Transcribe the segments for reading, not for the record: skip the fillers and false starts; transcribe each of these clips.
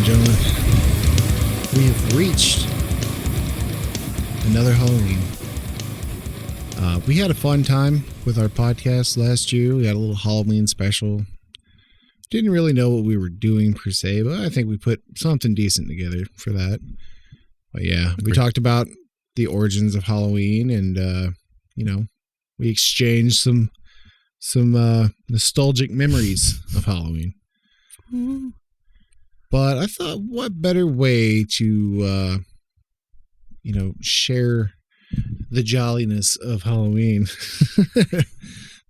and gentlemen, we have reached another Halloween. We had a fun time with our podcast last year. We had a little Halloween special. Didn't really know what we were doing per se, but I think we put something decent together for that. But yeah, we talked about the origins of Halloween, and we exchanged some nostalgic memories of Halloween. But I thought, what better way to share the jolliness of Halloween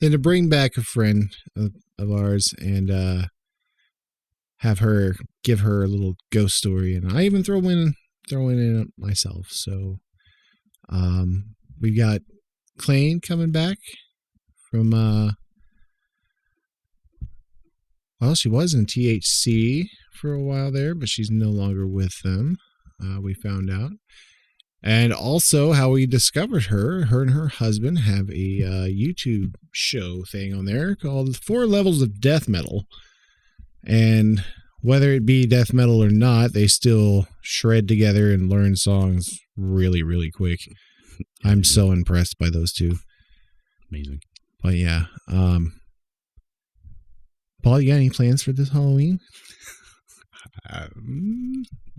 than to bring back a friend of ours and have her give her a little ghost story, and I even throw in it myself. So we've got Claine coming back from she was in THC for a while there, but she's no longer with them. We found out. And also how we discovered her and her husband have a YouTube show thing on there called 4 Levels of Death Metal. And whether it be death metal or not, they still shred together and learn songs really, really quick. I'm so impressed by those two. Amazing. But yeah. Paul, you got any plans for this Halloween?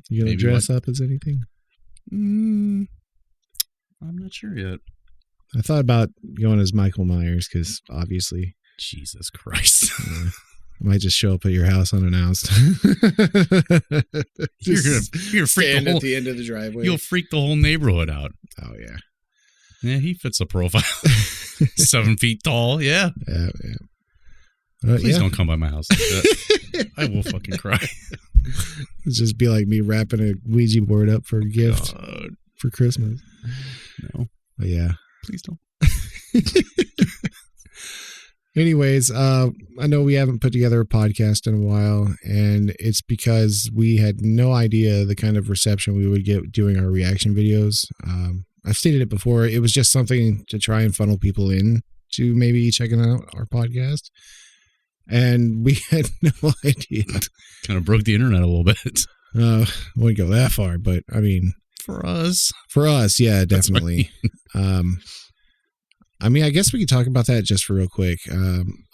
You gonna dress up as anything? I'm not sure yet. I thought about going as Michael Myers because obviously. Jesus Christ. I might just show up at your house unannounced. You're gonna freak at the end of the driveway. You'll freak the whole neighborhood out. Oh yeah. Yeah, he fits the profile. 7 feet tall. Yeah. Yeah. Please don't come by my house like that. I will fucking cry. It'd just be like me wrapping a Ouija board up for a gift for Christmas. No. But yeah. Please don't. Anyways, I know we haven't put together a podcast in a while, and it's because we had no idea the kind of reception we would get doing our reaction videos. I've stated it before. It was just something to try and funnel people in to maybe checking out our podcast. And we had no idea. Kind of broke the internet a little bit. I wouldn't go that far, but I mean, for us, yeah, definitely. I guess we could talk about that just for real quick.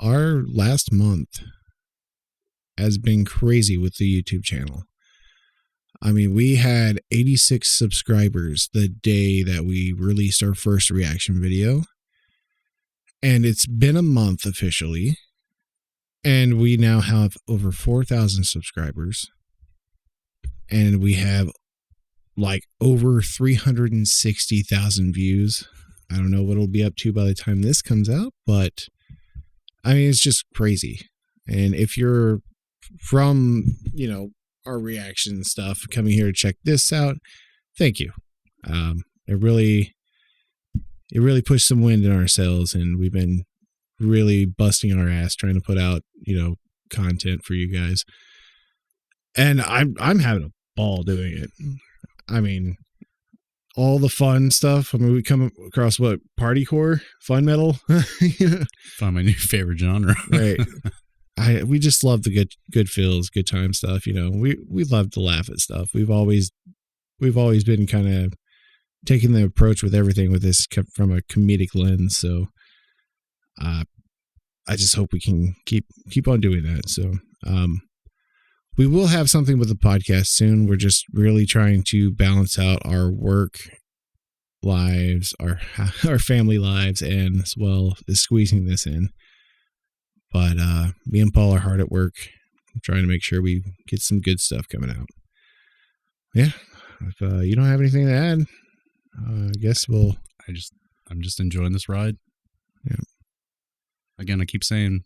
Our last month has been crazy with the YouTube channel. I mean, we had 86 subscribers the day that we released our first reaction video. And it's been a month officially. And we now have over 4,000 subscribers. And we have like over 360,000 views. I don't know what it'll be up to by the time this comes out, but I mean, it's just crazy. And if you're from, our reaction stuff, coming here to check this out, thank you. It really pushed some wind in our sails, and we've been really busting our ass trying to put out, content for you guys. And I'm having a ball doing it. I mean, all the fun stuff. I mean, we come across partycore, fun metal. Find my new favorite genre. Right. We just love the good feels, good time stuff. We love to laugh at stuff. We've always been kind of taking the approach with everything with this from a comedic lens. So, I just hope we can keep on doing that. So, we will have something with the podcast soon. We're just really trying to balance out our work lives, our family lives, and as well as squeezing this in. But me and Paul are hard at work trying to make sure we get some good stuff coming out. Yeah. If you don't have anything to add, I guess I'm just enjoying this ride. Yeah. Again, I keep saying,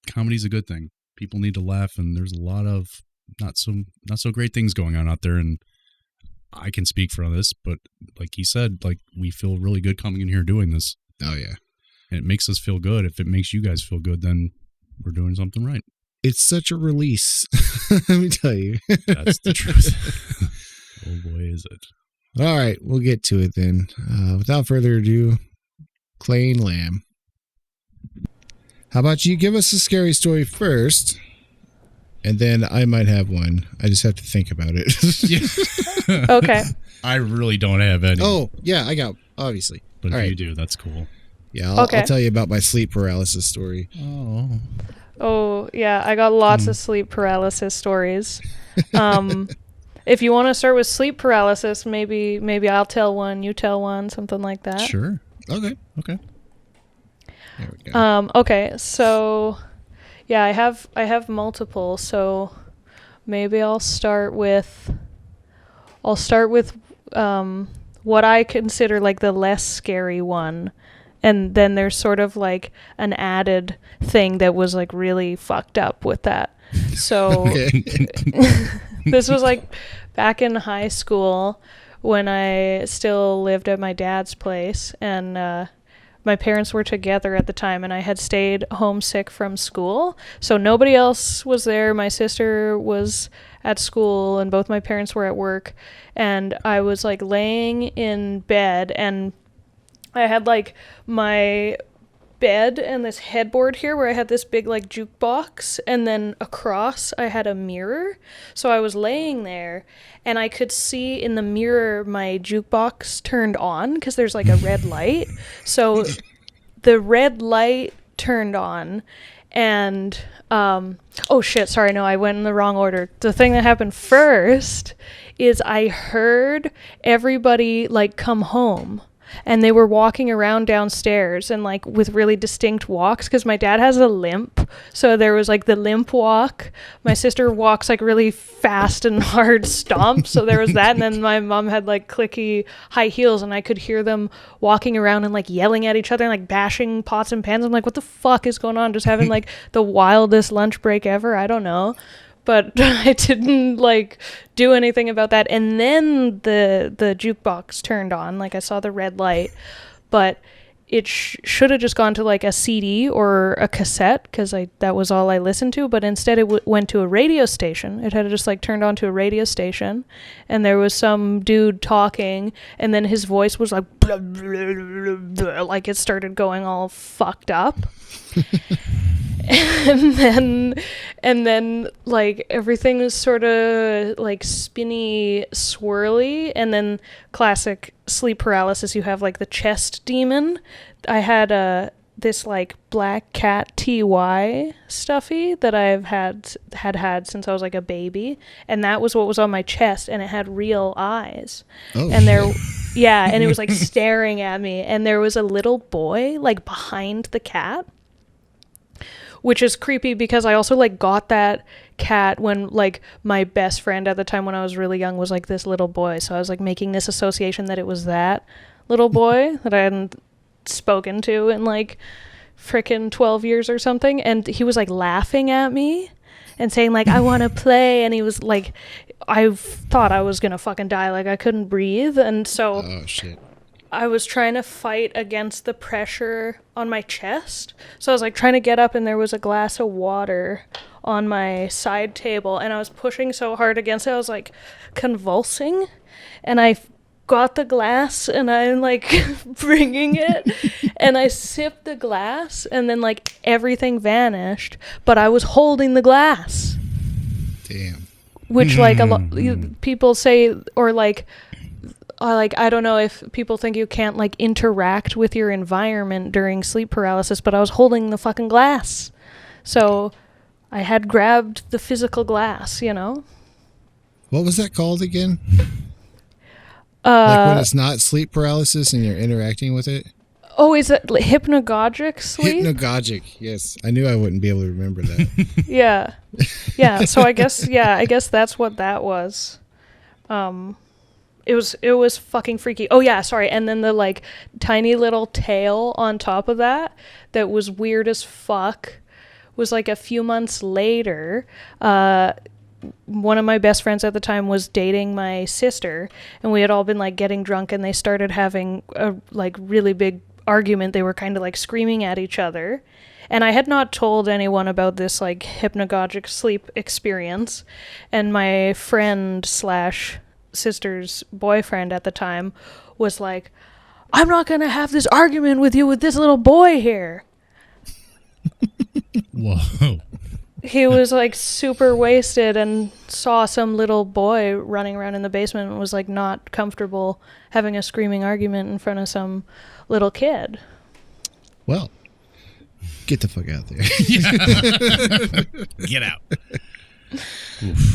comedy's a good thing. People need to laugh, and there's a lot of not so great things going on out there. And I can speak for this, but like he said, we feel really good coming in here doing this. Oh yeah. And it makes us feel good. If it makes you guys feel good, then we're doing something right. It's such a release. Let me tell you. That's the truth. Oh boy, is it. All right, we'll get to it then. Without further ado, Claine Lamb. How about you give us a scary story first, And then I might have one. I just have to think about it. Yeah. Okay. I really don't have any. Oh, yeah, I got, obviously. But All if right. you do, that's cool. Yeah, I'll Okay. tell you about my sleep paralysis story. Oh. Oh, yeah, I got lots of sleep paralysis stories. If you want to start with sleep paralysis, maybe I'll tell one, you tell one, something like that. Sure. Okay. Okay. There we go. Okay, so yeah, I have multiple, so maybe I'll start with what I consider like the less scary one. And then there's sort of like an added thing that was like really fucked up with that. So this was like back in high school when I still lived at my dad's place, and my parents were together at the time, and I had stayed homesick from school. So nobody else was there. My sister was at school and both my parents were at work, and I was like laying in bed, and I had like my bed and this headboard here where I had this big like jukebox, and then across I had a mirror. So I was laying there and I could see in the mirror my jukebox turned on because there's like a red light. So the red light turned on, and oh shit, sorry, no, I went in the wrong order. The thing that happened first is I heard everybody like come home, and they were walking around downstairs and like with really distinct walks because my dad has a limp, so there was like the limp walk. My sister walks like really fast and hard stomps, so there was that, and then my mom had like clicky high heels, and I could hear them walking around and like yelling at each other and like bashing pots and pans. I'm like, what the fuck is going on? Just having like the wildest lunch break ever. I don't know. But I didn't like do anything about that. And then the jukebox turned on. Like I saw the red light, but it should have just gone to like a CD or a cassette because that was all I listened to. But instead it went to a radio station. It had just like turned on to a radio station, and there was some dude talking, and then his voice was like blah, blah, blah, blah, like it started going all fucked up. and then like everything was sort of like spinny, swirly, and then classic sleep paralysis, you have like the chest demon. I had this like black cat TY stuffy that I've had since I was like a baby, and that was what was on my chest, and it had real eyes. Oh, and there yeah, and it was like staring at me, and there was a little boy like behind the cat, which is creepy because I also like got that cat when like my best friend at the time when I was really young was like this little boy. So I was like making this association that it was that little boy that I hadn't spoken to in like frickin' 12 years or something. And he was like laughing at me and saying like, I want to play. And he was like, I thought I was going to fucking die. Like I couldn't breathe. And so oh shit. I was trying to fight against the pressure on my chest. So I was like trying to get up, and there was a glass of water on my side table, and I was pushing so hard against it, I was like convulsing, and I got the glass and I'm like bringing it, and I sipped the glass, and then like everything vanished, but I was holding the glass. Damn. Which like a lot people say, or like I don't know if people think you can't like interact with your environment during sleep paralysis, but I was holding the fucking glass. So I had grabbed the physical glass, you know? What was that called again? Like when it's not sleep paralysis and you're interacting with it? Oh, is it hypnagogic sleep? Hypnagogic, yes. I knew I wouldn't be able to remember that. Yeah. Yeah, so I guess that's what that was. It was fucking freaky. Oh yeah, sorry. And then the like tiny little tail on top of that was weird as fuck was like a few months later. One of my best friends at the time was dating my sister, and we had all been like getting drunk, and they started having a like really big argument. They were kind of like screaming at each other. And I had not told anyone about this like hypnagogic sleep experience. And my friend / sister's boyfriend at the time was like, I'm not going to have this argument with you with this little boy here. Whoa. he was like super wasted and saw some little boy running around in the basement and was like not comfortable having a screaming argument in front of some little kid. Well, get the fuck out there. Get out.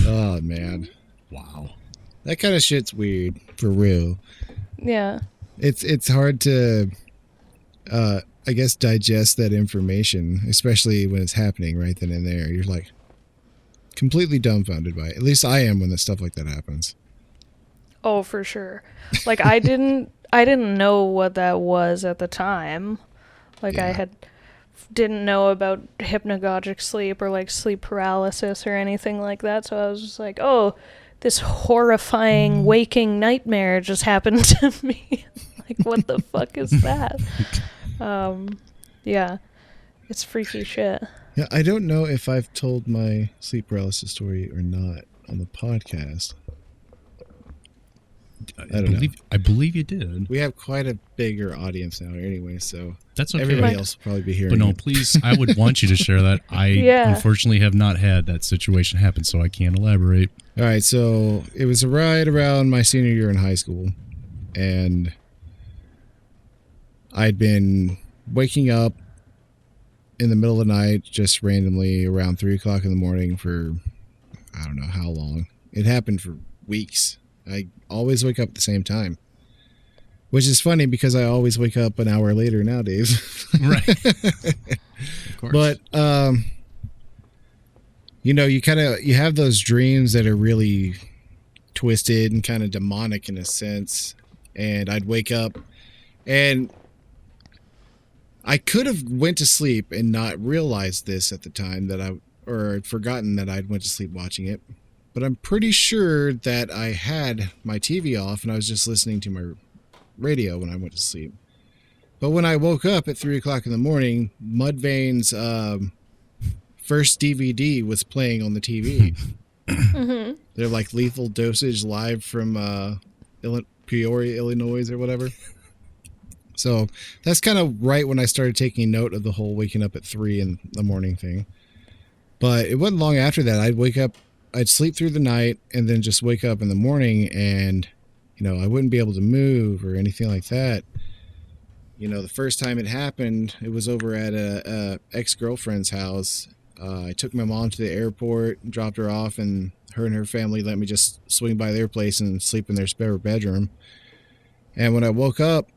Oh, man. Wow. That kind of shit's weird, for real. Yeah. It's hard to, I guess, digest that information, especially when it's happening right then and there. You're like completely dumbfounded by it. At least I am when stuff like that happens. Oh, for sure. Like I didn't know what that was at the time. Like Yeah. I didn't know about hypnagogic sleep or like sleep paralysis or anything like that. So I was just like, oh, this horrifying waking nightmare just happened to me. Like, what the fuck is that? Yeah, it's freaky shit. Yeah, I don't know if I've told my sleep paralysis story or not on the podcast. I believe you did. We have quite a bigger audience now anyway, so That's okay. everybody else will probably be hearing But no, it. please, I would want you to share that. I unfortunately have not had that situation happen, so I can't elaborate. All right, so it was right around my senior year in high school, and I'd been waking up in the middle of the night just randomly around 3 o'clock in the morning for I don't know how long. It happened for weeks. I always wake up at the same time, which is funny because I always wake up an hour later nowadays. Right. Of course. But, you know, you have those dreams that are really twisted and kind of demonic in a sense. And I'd wake up and I could have went to sleep and not realized this at the time or I'd forgotten that I'd went to sleep watching it. But I'm pretty sure that I had my TV off and I was just listening to my radio when I went to sleep. But when I woke up at 3 o'clock in the morning, Mudvayne's first DVD was playing on the TV. Mm-hmm. They're like Lethal Dosage live from Peoria, Illinois or whatever. So that's kind of right when I started taking note of the whole waking up at 3 in the morning thing. But it wasn't long after that. I'd sleep through the night and then just wake up in the morning and, you know, I wouldn't be able to move or anything like that. You know, the first time it happened, it was over at a ex-girlfriend's house. I took my mom to the airport, dropped her off, and her family let me just swing by their place and sleep in their spare bedroom. And when I woke up,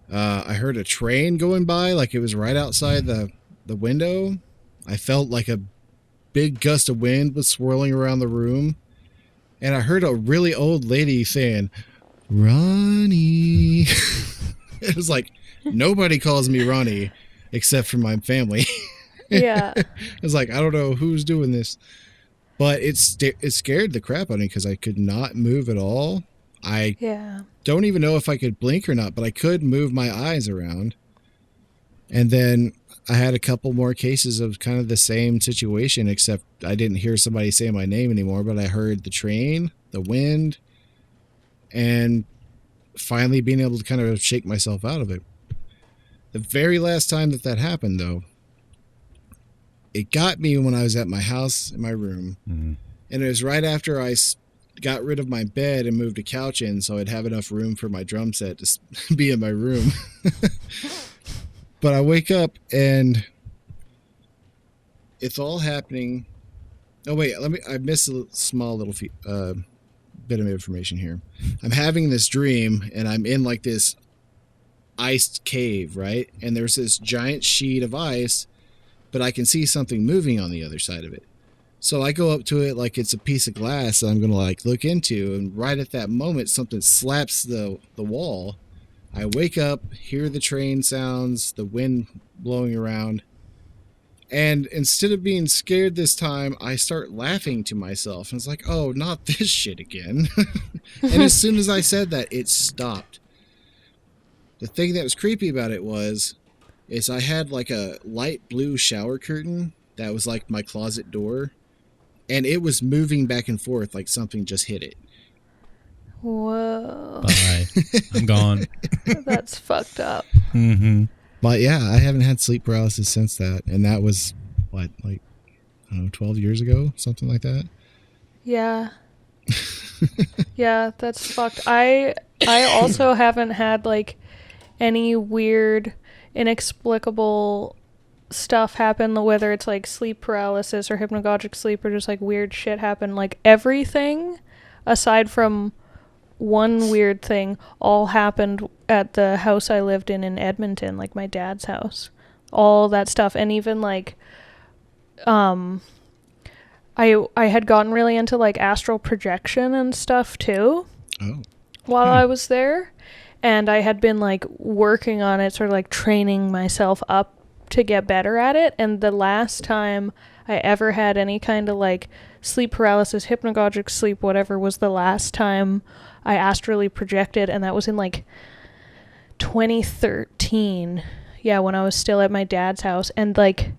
I heard a train going by, like it was right outside the window. I felt like a big gust of wind was swirling around the room. And I heard a really old lady saying, Ronnie. It was like, nobody calls me Ronnie except for my family. Yeah. It was like, I don't know who's doing this. But it scared the crap out of me because I could not move at all. I don't even know if I could blink or not, but I could move my eyes around. And then I had a couple more cases of kind of the same situation, except I didn't hear somebody say my name anymore, but I heard the train, the wind, and finally being able to kind of shake myself out of it. The very last time that happened, though, it got me when I was at my house in my room. Mm-hmm. And it was right after I got rid of my bed and moved a couch in so I'd have enough room for my drum set to be in my room. But I wake up and it's all happening. Oh, wait, I missed a small little bit of information here. I'm having this dream and I'm in like this iced cave, right? And there's this giant sheet of ice, but I can see something moving on the other side of it. So I go up to it like it's a piece of glass that I'm going to like look into. And right at that moment, something slaps the wall. I wake up, hear the train sounds, the wind blowing around. And instead of being scared this time, I start laughing to myself. And it's like, oh, not this shit again. And as soon as I said that, it stopped. The thing that was creepy about it is I had like a light blue shower curtain that was like my closet door. And it was moving back and forth like something just hit it. Whoa. Bye. I'm gone. That's fucked up. Mm-hmm. But yeah, I haven't had sleep paralysis since that. And that was, what, like, 12 years ago, something like that. Yeah. Yeah, that's fucked. I also haven't had like any weird, inexplicable stuff happen, whether it's like sleep paralysis or hypnagogic sleep or just like weird shit happen. Like everything aside from one weird thing all happened at the house I lived in Edmonton, like my dad's house. All that stuff. And even like I had gotten really into like astral projection and stuff too. Oh. While I was there, and I had been like working on it, sort of like training myself up to get better at it. And the last time I ever had any kind of like sleep paralysis, hypnagogic sleep, whatever, was the last time I astrally projected, and that was in like 2013. Yeah, when I was still at my dad's house. And like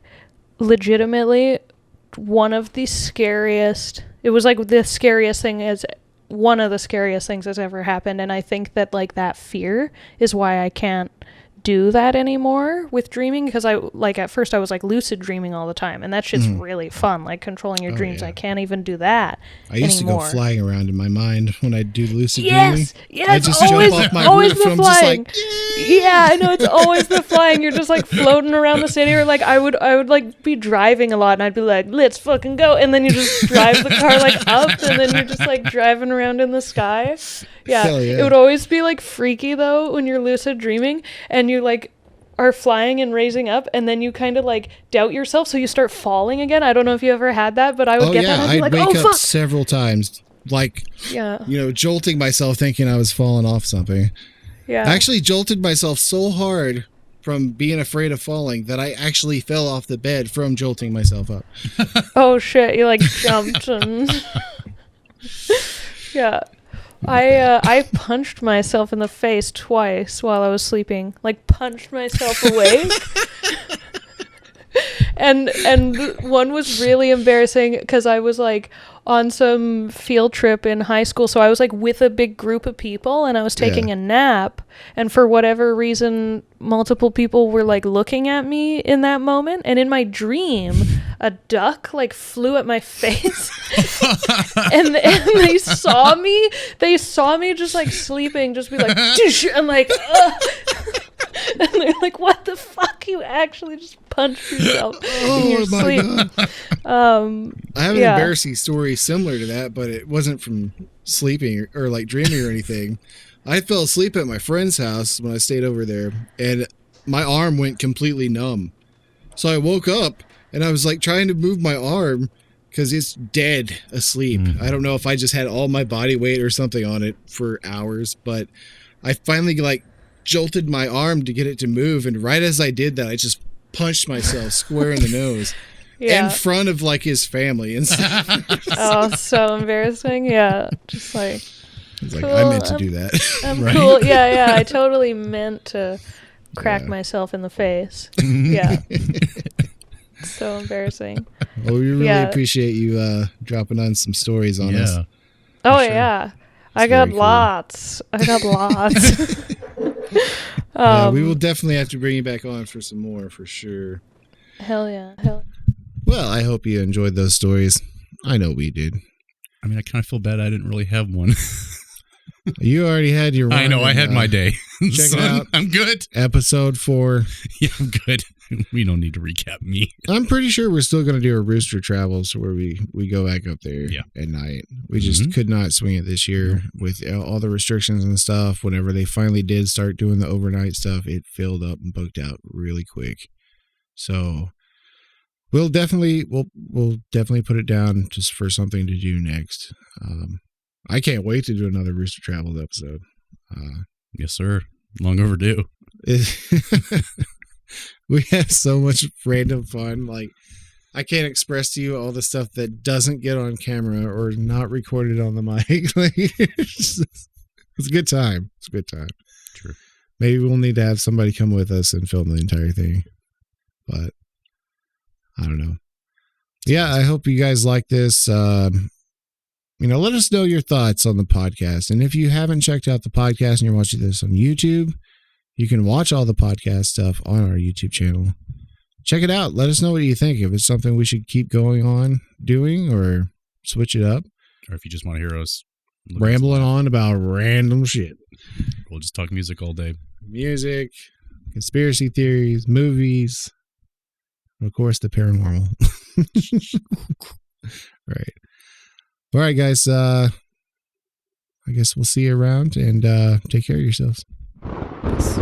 legitimately one of the scariest, it was like the scariest thing, as one of the scariest things that's ever happened. And I think that like that fear is why I can't do that anymore with dreaming, because I like at first I was like lucid dreaming all the time, and that shit's really fun, like controlling your dreams. Yeah. I can't even do that I used anymore. to go flying around in my mind when I do lucid Yes, dreaming. I just always, jump off my always roof the and I'm just flying. like, Yeah, I know, it's always the flying. You're just like floating around the city, or like I would like be driving a lot and I'd be like, let's fucking go, and then you just drive the car like up, and then you're just like driving around in the sky. Yeah. It would always be like freaky though when you're lucid dreaming and you like are flying and raising up, and then you kind of like doubt yourself, so you start falling again. I don't know if you ever had that, but I would get that and I'd be like, wake oh up fuck, several times, like, jolting myself thinking I was falling off something. Yeah. I actually jolted myself so hard from being afraid of falling that I actually fell off the bed from jolting myself up. Oh shit, you like jumped and yeah. I punched myself in the face twice while I was sleeping. Like punched myself awake. and one was really embarrassing because I was like on some field trip in high school, so I was like with a big group of people and I was taking a nap, and for whatever reason multiple people were like looking at me in that moment, and in my dream a duck like flew at my face and they saw me just like sleeping, just be like and like and they're like, what the fuck, you actually just punched yourself in your sleep. God. I have an embarrassing story similar to that, but it wasn't from sleeping or like dreaming or anything. I fell asleep at my friend's house when I stayed over there, and my arm went completely numb. So I woke up and I was like trying to move my arm because it's dead asleep. I don't know if I just had all my body weight or something on it for hours, but I finally like jolted my arm to get it to move, and right as I did that, I just punched myself square in the nose in front of like his family and stuff. Oh, so embarrassing. Yeah, just like it's like, I meant to do that. I'm right? Cool. Yeah, I totally meant to crack myself in the face. Yeah. So embarrassing. Well, we really appreciate you dropping on some stories on us. Oh sure. Yeah. I got lots. We will definitely have to bring you back on for some more, for sure. Hell yeah. Well, I hope you enjoyed those stories. I know we did. I mean, I kind of feel bad I didn't really have one. You already had your one. I know, I had my day. Check it out. I'm good. Episode 4. Yeah, I'm good. We don't need to recap me. I'm pretty sure we're still going to do a Rooster Travels where we go back up there at night. We just could not swing it this year with all the restrictions and stuff. Whenever they finally did start doing the overnight stuff, it filled up and booked out really quick. So we'll definitely put it down just for something to do next. I can't wait to do another Rooster Travels episode. Yes, sir. Long overdue. We have so much random fun. Like, I can't express to you all the stuff that doesn't get on camera or not recorded on the mic. Like, it's a good time. It's a good time. True. Maybe we'll need to have somebody come with us and film the entire thing. But I don't know. Yeah, I hope you guys like this. Let us know your thoughts on the podcast. And if you haven't checked out the podcast and you're watching this on YouTube, you can watch all the podcast stuff on our YouTube channel. check it out. Let us know what you think. If it's something we should keep going on doing or switch it up. Or if you just want to hear us rambling on about random shit. We'll just talk music all day. Music, conspiracy theories, movies, and of course the paranormal. Right. All right, guys. I guess we'll see you around and take care of yourselves. Peace.